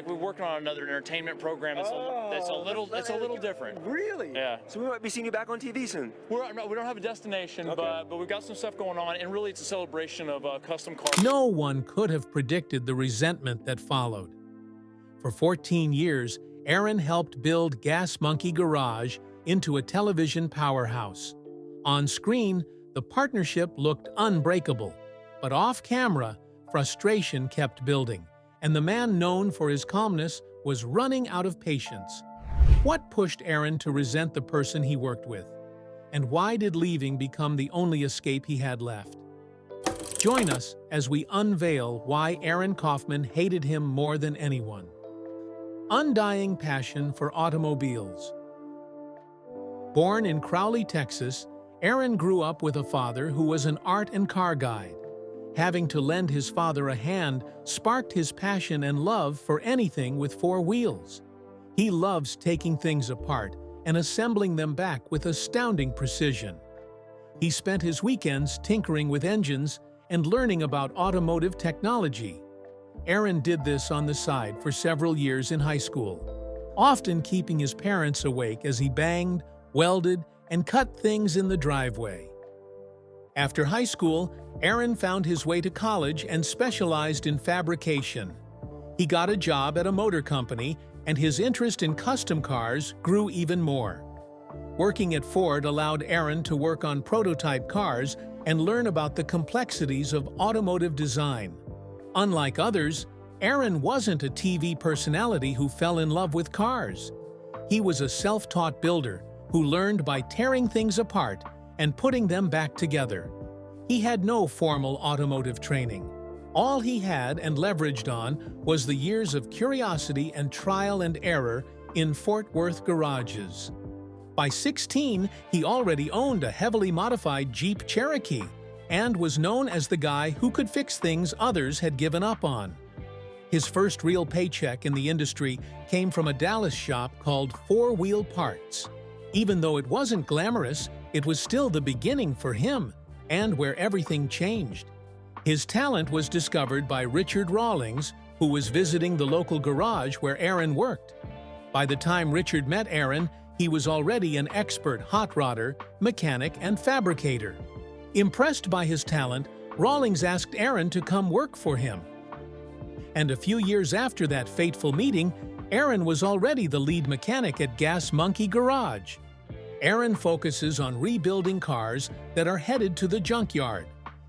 like we're working on another entertainment program. It's a little different. Really? Yeah. So we might be seeing you back on TV soon. No, we don't have a destination, Okay. but we've got some stuff going on, and really it's a celebration of custom cars. No one could have predicted the resentment that followed. For 14 years, Aaron helped build Gas Monkey Garage into a television powerhouse. On screen, the partnership looked unbreakable, but off-camera, frustration kept building, and the man known for his calmness was running out of patience. What pushed Aaron to resent the person he worked with? And why did leaving become the only escape he had left? Join us as we unveil why Aaron Kaufman hated him more than anyone. Undying passion for automobiles. Born in Crowley, Texas, Aaron grew up with a father who was an art and car guide. Having to lend his father a hand sparked his passion and love for anything with four wheels. He loves taking things apart and assembling them back with astounding precision. He spent his weekends tinkering with engines and learning about automotive technology. Aaron did this on the side for several years in high school, often keeping his parents awake as he banged, welded, and cut things in the driveway. After high school, Aaron found his way to college and specialized in fabrication. He got a job at a motor company, and his interest in custom cars grew even more. Working at Ford allowed Aaron to work on prototype cars and learn about the complexities of automotive design. Unlike others, Aaron wasn't a TV personality who fell in love with cars. He was a self-taught builder who learned by tearing things apart and putting them back together. He had no formal automotive training. All he had and leveraged on was the years of curiosity and trial and error in Fort Worth garages. By 16, he already owned a heavily modified Jeep Cherokee and was known as the guy who could fix things others had given up on. His first real paycheck in the industry came from a Dallas shop called Four Wheel Parts. Even though it wasn't glamorous, it was still the beginning for him, and where everything changed. His talent was discovered by Richard Rawlings, who was visiting the local garage where Aaron worked. By the time Richard met Aaron, he was already an expert hot rodder, mechanic, and fabricator. Impressed by his talent, Rawlings asked Aaron to come work for him. And a few years after that fateful meeting, Aaron was already the lead mechanic at Gas Monkey Garage. Aaron focuses on rebuilding cars that are headed to the junkyard.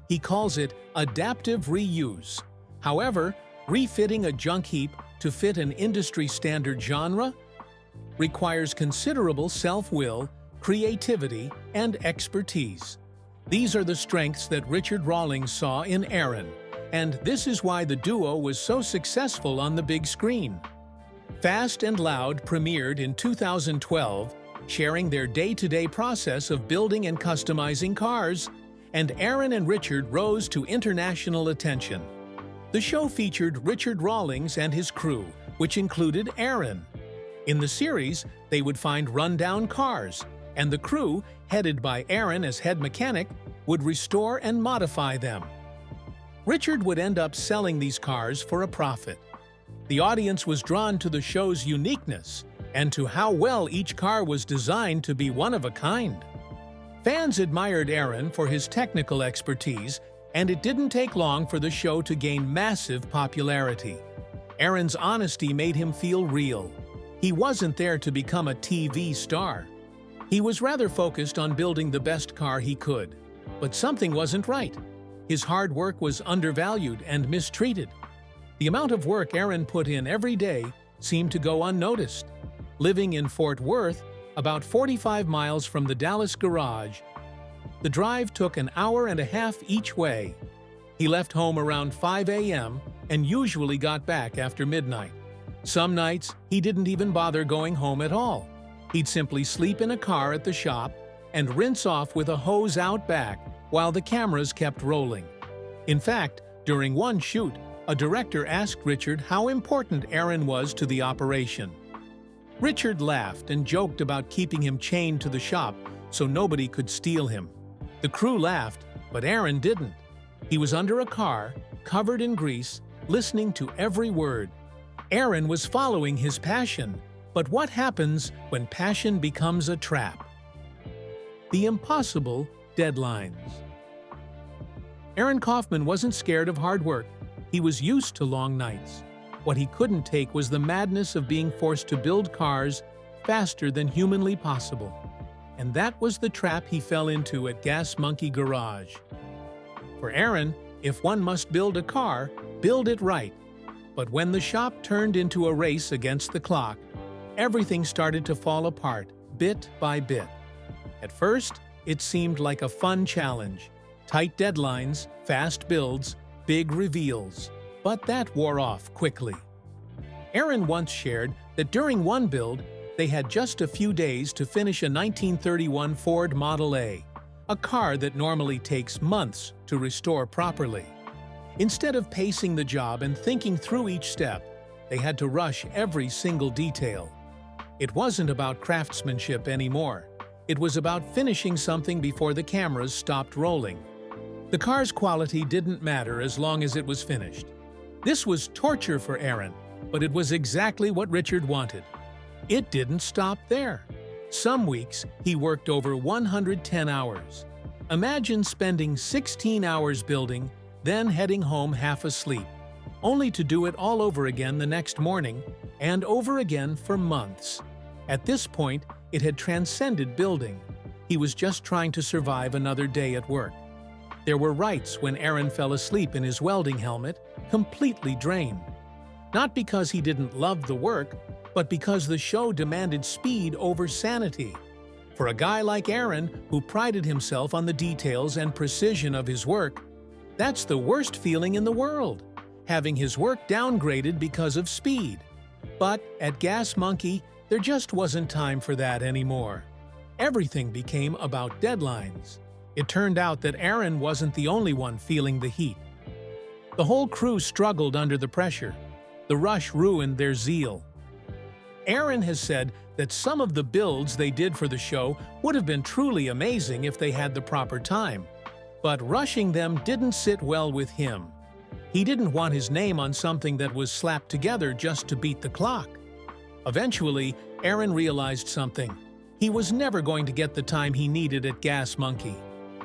He calls it adaptive reuse. However, refitting a junk heap to fit an industry-standard genre requires considerable self-will, creativity, and expertise. These are the strengths that Richard Rawlings saw in Aaron, and this is why the duo was so successful on the big screen. Fast and Loud premiered in 2012, sharing their day-to-day process of building and customizing cars, and Aaron and Richard rose to international attention. The show featured Richard Rawlings and his crew, which included Aaron. In the series, they would find rundown cars, and the crew, headed by Aaron as head mechanic, would restore and modify them. Richard would end up selling these cars for a profit. The audience was drawn to the show's uniqueness and to how well each car was designed to be one of a kind. Fans admired Aaron for his technical expertise, and it didn't take long for the show to gain massive popularity. Aaron's honesty made him feel real. He wasn't there to become a TV star. He was rather focused on building the best car he could. But something wasn't right. His hard work was undervalued and mistreated. The amount of work Aaron put in every day seemed to go unnoticed. Living in Fort Worth, about 45 miles from the Dallas garage, the drive took an hour and a half each way. He left home around 5 a.m. and usually got back after midnight. Some nights, he didn't even bother going home at all. He'd simply sleep in a car at the shop and rinse off with a hose out back while the cameras kept rolling. In fact, during one shoot, a director asked Richard how important Aaron was to the operation. Richard laughed and joked about keeping him chained to the shop so nobody could steal him. The crew laughed, but Aaron didn't. He was under a car, covered in grease, listening to every word. Aaron was following his passion, but what happens when passion becomes a trap? The impossible deadlines. Aaron Kaufman wasn't scared of hard work. He was used to long nights. What he couldn't take was the madness of being forced to build cars faster than humanly possible. And that was the trap he fell into at Gas Monkey Garage. For Aaron, if one must build a car, build it right. But when the shop turned into a race against the clock, everything started to fall apart, bit by bit. At first, it seemed like a fun challenge. Tight deadlines, fast builds, big reveals. But that wore off quickly. Aaron once shared that during one build, they had just a few days to finish a 1931 Ford Model A, a car that normally takes months to restore properly. Instead of pacing the job and thinking through each step, they had to rush every single detail. It wasn't about craftsmanship anymore. It was about finishing something before the cameras stopped rolling. The car's quality didn't matter as long as it was finished. This was torture for Aaron, but it was exactly what Richard wanted. It didn't stop there. Some weeks, he worked over 110 hours. Imagine spending 16 hours building, then heading home half asleep, only to do it all over again the next morning, and over again for months. At this point, it had transcended building. He was just trying to survive another day at work. There were nights when Aaron fell asleep in his welding helmet, completely drained. Not because he didn't love the work, but because the show demanded speed over sanity. For a guy like Aaron, who prided himself on the details and precision of his work, that's the worst feeling in the world, having his work downgraded because of speed. But at Gas Monkey, there just wasn't time for that anymore. Everything became about deadlines. It turned out that Aaron wasn't the only one feeling the heat. The whole crew struggled under the pressure. The rush ruined their zeal. Aaron has said that some of the builds they did for the show would have been truly amazing if they had the proper time. But rushing them didn't sit well with him. He didn't want his name on something that was slapped together just to beat the clock. Eventually, Aaron realized something. He was never going to get the time he needed at Gas Monkey.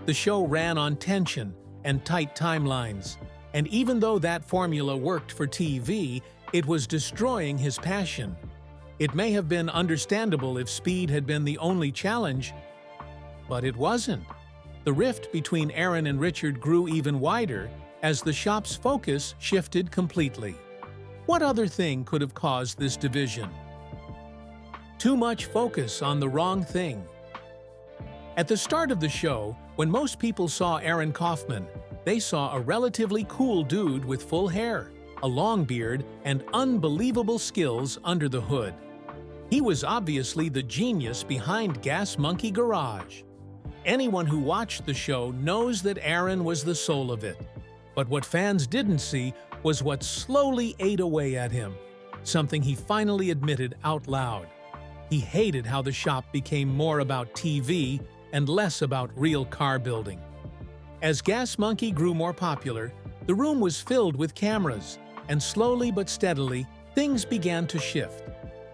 The show ran on tension and tight timelines. And even though that formula worked for TV, it was destroying his passion. It may have been understandable if speed had been the only challenge, but it wasn't. The rift between Aaron and Richard grew even wider as the shop's focus shifted completely. What other thing could have caused this division? Too much focus on the wrong thing. At the start of the show, when most people saw Aaron Kaufman, they saw a relatively cool dude with full hair, a long beard, and unbelievable skills under the hood. He was obviously the genius behind Gas Monkey Garage. Anyone who watched the show knows that Aaron was the soul of it. But what fans didn't see was what slowly ate away at him, something he finally admitted out loud. He hated how the shop became more about TV and less about real car building. As Gas Monkey grew more popular, the room was filled with cameras, and slowly but steadily, things began to shift.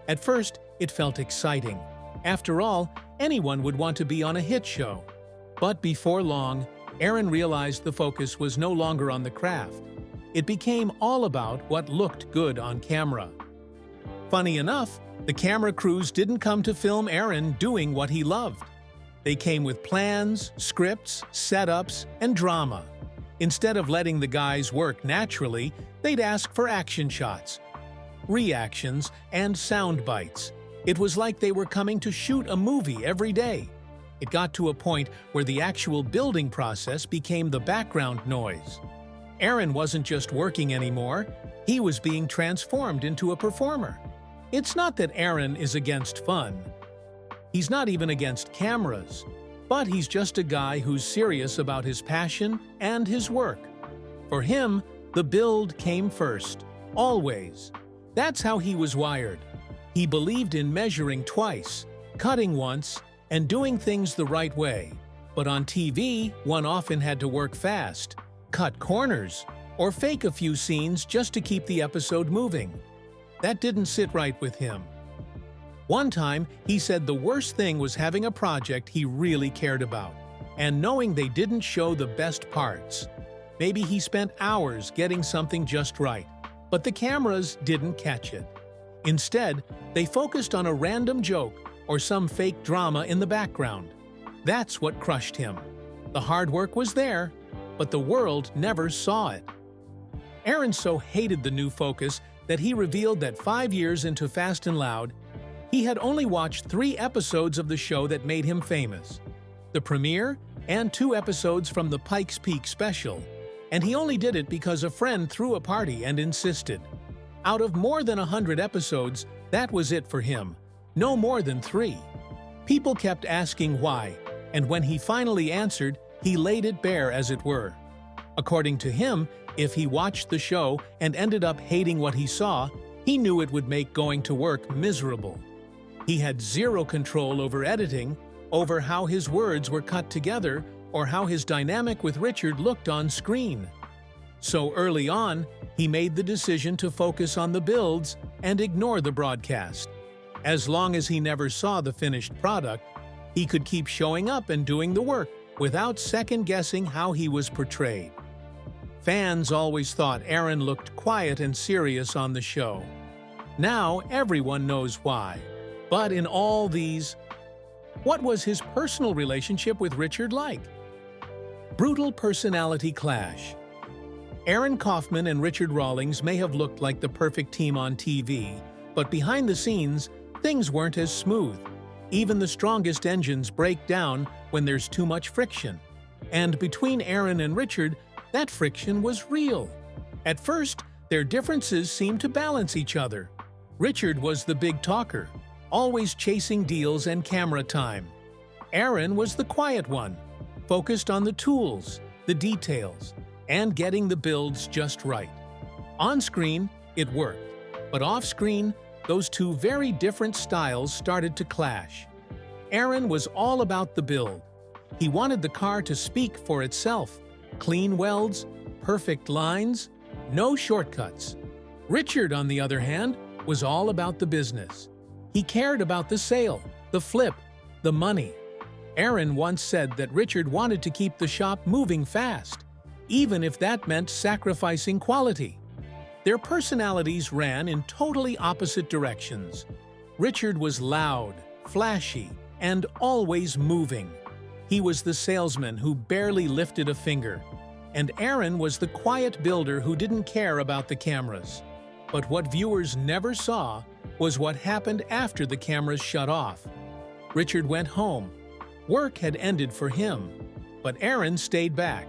At first, it felt exciting. After all, anyone would want to be on a hit show. But before long, Aaron realized the focus was no longer on the craft. It became all about what looked good on camera. Funny enough, the camera crews didn't come to film Aaron doing what he loved. They came with plans, scripts, setups, and drama. Instead of letting the guys work naturally, they'd ask for action shots, reactions, and sound bites. It was like they were coming to shoot a movie every day. It got to a point where the actual building process became the background noise. Aaron wasn't just working anymore, he was being transformed into a performer. It's not that Aaron is against fun. He's not even against cameras, but he's just a guy who's serious about his passion and his work. For him, the build came first, always. That's how he was wired. He believed in measuring twice, cutting once, and doing things the right way. But on TV, one often had to work fast, cut corners, or fake a few scenes just to keep the episode moving. that didn't sit right with him. One time, he said the worst thing was having a project he really cared about, and knowing they didn't show the best parts. Maybe he spent hours getting something just right, but the cameras didn't catch it. Instead, they focused on a random joke or some fake drama in the background. That's what crushed him. The hard work was there, but the world never saw it. Aaron so hated the new focus that he revealed that 5 years into Fast and Loud, he had only watched 3 episodes of the show that made him famous: the premiere and 2 episodes from the Pikes Peak special, and he only did it because a friend threw a party and insisted. Out of more than 100 episodes, that was it for him, no more than 3. People kept asking why, and when he finally answered, he laid it bare, as it were. According to him, if he watched the show and ended up hating what he saw, he knew it would make going to work miserable. He had zero control over editing, over how his words were cut together, or how his dynamic with Richard looked on screen. So early on, he made the decision to focus on the builds and ignore the broadcast. As long as he never saw the finished product, he could keep showing up and doing the work without second-guessing how he was portrayed. Fans always thought Aaron looked quiet and serious on the show. Now everyone knows why. But in all these, what was his personal relationship with Richard like? Brutal personality clash. Aaron Kaufman and Richard Rawlings may have looked like the perfect team on TV, but behind the scenes, things weren't as smooth. Even the strongest engines break down when there's too much friction. And between Aaron and Richard, that friction was real. At first, their differences seemed to balance each other. Richard was the big talker, always chasing deals and camera time. Aaron was the quiet one, focused on the tools, the details, and getting the builds just right. On screen, it worked, but off screen, those two very different styles started to clash. Aaron was all about the build. He wanted the car to speak for itself. Clean welds, perfect lines, no shortcuts. Richard, on the other hand, was all about the business. He cared about the sale, the flip, the money. Aaron once said that Richard wanted to keep the shop moving fast, even if that meant sacrificing quality. Their personalities ran in totally opposite directions. Richard was loud, flashy, and always moving. He was the salesman who barely lifted a finger, and Aaron was the quiet builder who didn't care about the cameras. But what viewers never saw was what happened after the cameras shut off. Richard went home. Work had ended for him, but Aaron stayed back.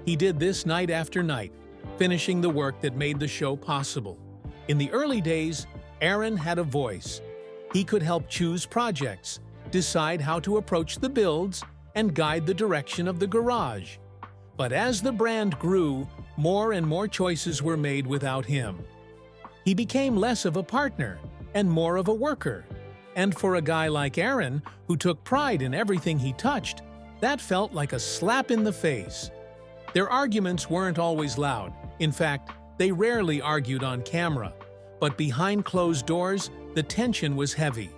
He did this night after night, finishing the work that made the show possible. In the early days, Aaron had a voice. He could help choose projects, decide how to approach the builds, and guide the direction of the garage. But as the brand grew, more and more choices were made without him. He became less of a partner and more of a worker. And for a guy like Aaron, who took pride in everything he touched, that felt like a slap in the face. Their arguments weren't always loud. In fact, they rarely argued on camera. But behind closed doors, the tension was heavy.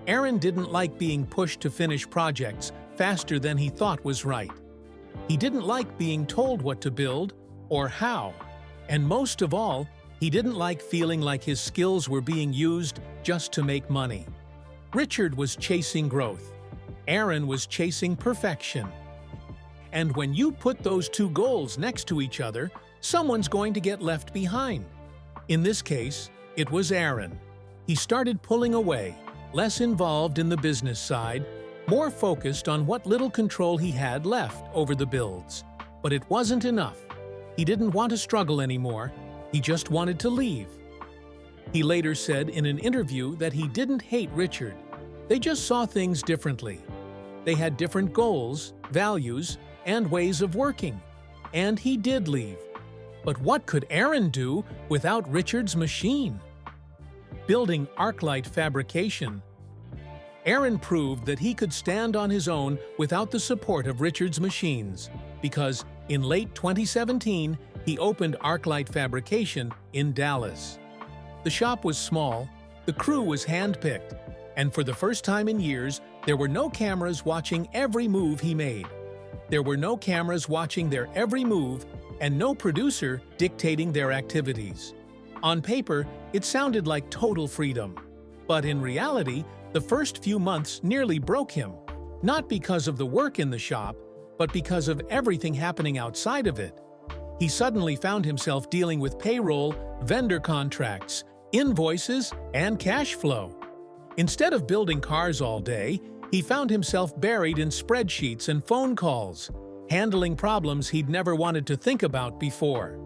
Aaron didn't like being pushed to finish projects faster than he thought was right. He didn't like being told what to build or how. And most of all, he didn't like feeling like his skills were being used just to make money. Richard was chasing growth. Aaron was chasing perfection. And when you put those two goals next to each other, someone's going to get left behind. In this case, it was Aaron. He started pulling away, less involved in the business side, more focused on what little control he had left over the builds. But it wasn't enough. He didn't want to struggle anymore. He just wanted to leave. He later said in an interview that he didn't hate Richard. They just saw things differently. They had different goals, values, and ways of working. And he did leave. But what could Aaron do without Richard's machine? Building ArcLight fabrication, Aaron proved that he could stand on his own without the support of Richard's machines, because in late 2017, he opened ArcLight Fabrication in Dallas. The shop was small, the crew was hand-picked, and for the first time in years, there were no cameras watching every move he made. There were no cameras watching their every move and no producer dictating their activities. On paper, it sounded like total freedom. But in reality, the first few months nearly broke him. Not because of the work in the shop, but because of everything happening outside of it. He suddenly found himself dealing with payroll, vendor contracts, invoices, and cash flow. Instead of building cars all day, he found himself buried in spreadsheets and phone calls, handling problems he'd never wanted to think about before.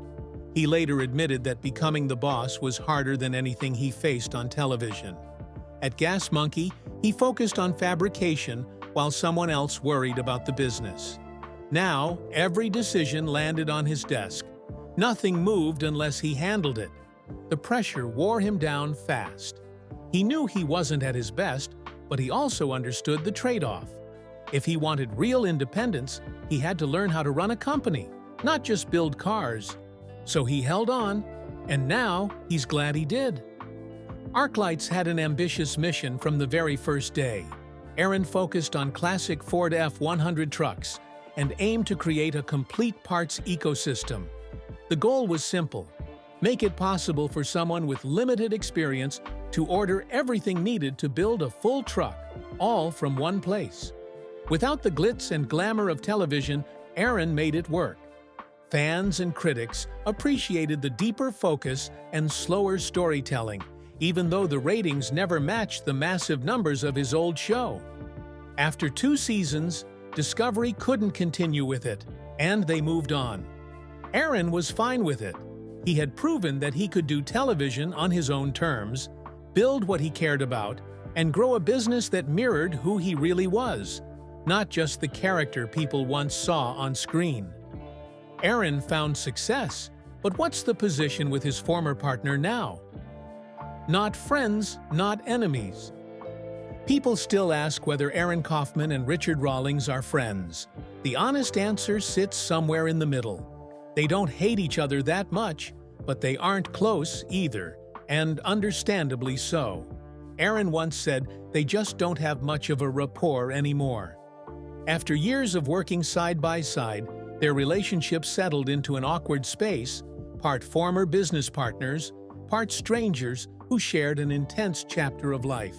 He later admitted that becoming the boss was harder than anything he faced on television. At Gas Monkey, he focused on fabrication while someone else worried about the business. Now, every decision landed on his desk. Nothing moved unless he handled it. The pressure wore him down fast. He knew he wasn't at his best, but he also understood the trade-off. If he wanted real independence, he had to learn how to run a company, not just build cars. So he held on, and now he's glad he did. ArcLights had an ambitious mission from the very first day. Aaron focused on classic Ford F-100 trucks and aimed to create a complete parts ecosystem. The goal was simple: make it possible for someone with limited experience to order everything needed to build a full truck, all from one place. Without the glitz and glamour of television, Aaron made it work. Fans and critics appreciated the deeper focus and slower storytelling, even though the ratings never matched the massive numbers of his old show. After 2 seasons, Discovery couldn't continue with it, and they moved on. Aaron was fine with it. He had proven that he could do television on his own terms, build what he cared about, and grow a business that mirrored who he really was, not just the character people once saw on screen. Aaron found success, but what's the position with his former partner now? Not friends, not enemies. People still ask whether Aaron Kaufman and Richard Rawlings are friends. The honest answer sits somewhere in the middle. They don't hate each other that much, but they aren't close either, and understandably so. Aaron once said they just don't have much of a rapport anymore. After years of working side by side, their relationship settled into an awkward space, part former business partners, part strangers who shared an intense chapter of life.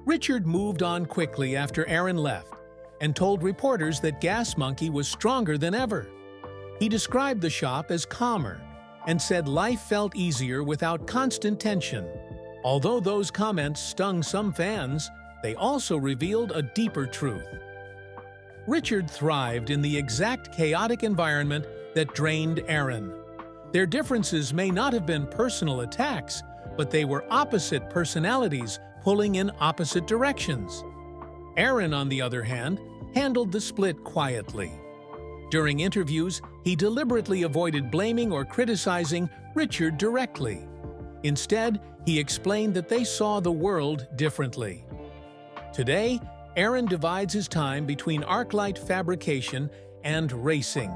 Richard moved on quickly after Aaron left and told reporters that Gas Monkey was stronger than ever. He described the shop as calmer and said life felt easier without constant tension. Although those comments stung some fans, they also revealed a deeper truth. Richard thrived in the exact chaotic environment that drained Aaron. Their differences may not have been personal attacks, but they were opposite personalities pulling in opposite directions. Aaron, on the other hand, handled the split quietly. During interviews, he deliberately avoided blaming or criticizing Richard directly. Instead, he explained that they saw the world differently. Today, Aaron divides his time between ArcLight fabrication and racing.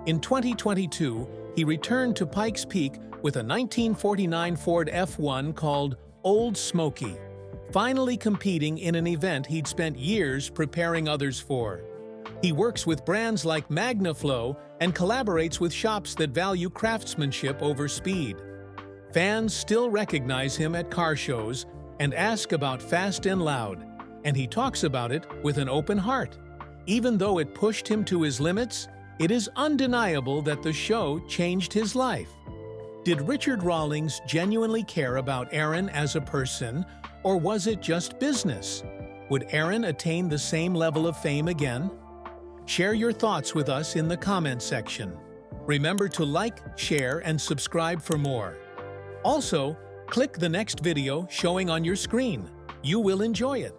In 2022, he returned to Pikes Peak with a 1949 Ford F1 called Old Smoky, finally competing in an event he'd spent years preparing others for. He works with brands like MagnaFlow and collaborates with shops that value craftsmanship over speed. Fans still recognize him at car shows and ask about Fast and Loud, and he talks about it with an open heart. Even though it pushed him to his limits, it is undeniable that the show changed his life. Did Richard Rawlings genuinely care about Aaron as a person, or was it just business? Would Aaron attain the same level of fame again? Share your thoughts with us in the comment section. Remember to like, share, and subscribe for more. Also, click the next video showing on your screen. You will enjoy it.